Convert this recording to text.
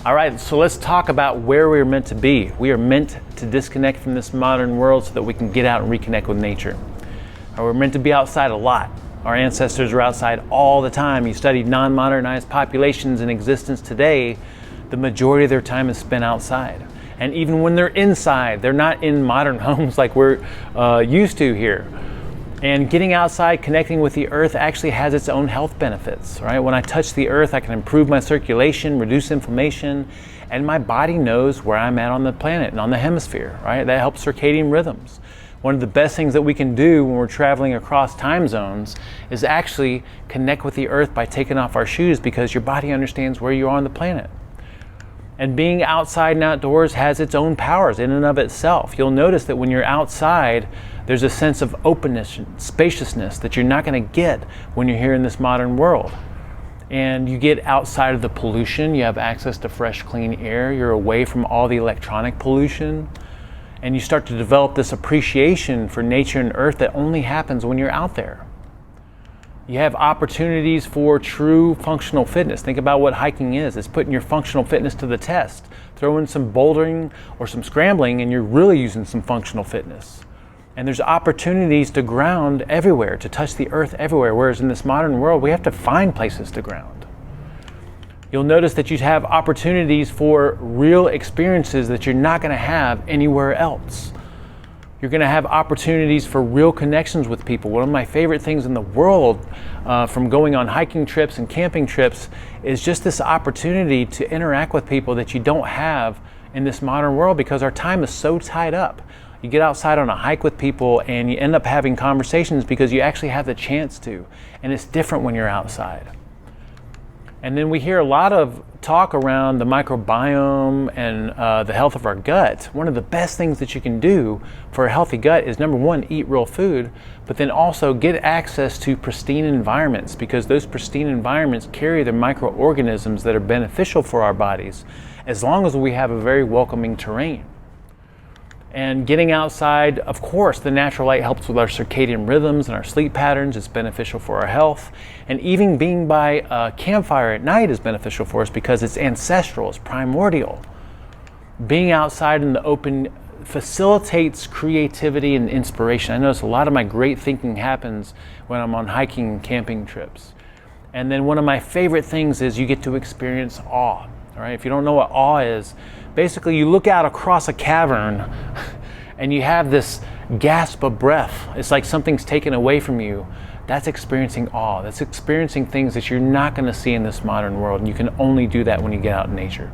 All right, so let's talk about where we're meant to be. We are meant to disconnect from this modern world so that we can get out and reconnect with nature. We're meant to be outside a lot. Our ancestors were outside all the time. You studied non-modernized populations in existence today, the majority of their time is spent outside. And even when they're inside, they're not in modern homes like we're used to here. And getting outside, connecting with the earth actually has its own health benefits, right? When I touch the earth, I can improve my circulation, reduce inflammation, and my body knows where I'm at on the planet and on the hemisphere, right? That helps circadian rhythms. One of the best things that we can do when we're traveling across time zones is actually connect with the earth by taking off our shoes, because your body understands where you are on the planet. And being outside and outdoors has its own powers in and of itself. You'll notice that when you're outside, there's a sense of openness and spaciousness that you're not going to get when you're here in this modern world. And you get outside of the pollution, you have access to fresh, clean air, you're away from all the electronic pollution, and you start to develop this appreciation for nature and earth that only happens when you're out there. You have opportunities for true functional fitness. Think about what hiking is. It's putting your functional fitness to the test. Throw in some bouldering or some scrambling and you're really using some functional fitness. And there's opportunities to ground everywhere, to touch the earth everywhere, whereas in this modern world, we have to find places to ground. You'll notice that you have opportunities for real experiences that you're not going to have anywhere else. You're going to have opportunities for real connections with people. One of my favorite things in the world from going on hiking trips and camping trips is just this opportunity to interact with people that you don't have in this modern world, because our time is so tied up. You get outside on a hike with people and you end up having conversations because you actually have the chance to, and it's different when you're outside. And then we hear a lot of talk around the microbiome and the health of our gut. One of the best things that you can do for a healthy gut is, number one, eat real food, but then also get access to pristine environments, because those pristine environments carry the microorganisms that are beneficial for our bodies, as long as we have a very welcoming terrain. And getting outside, of course, the natural light helps with our circadian rhythms and our sleep patterns. It's beneficial for our health. And even being by a campfire at night is beneficial for us because it's ancestral, it's primordial. Being outside in the open facilitates creativity and inspiration. I notice a lot of my great thinking happens when I'm on hiking and camping trips. And then one of my favorite things is you get to experience awe. All right, if you don't know what awe is, basically you look out across a cavern and you have this gasp of breath. It's like something's taken away from you. That's experiencing awe. That's experiencing things that you're not going to see in this modern world, and you can only do that when you get out in nature.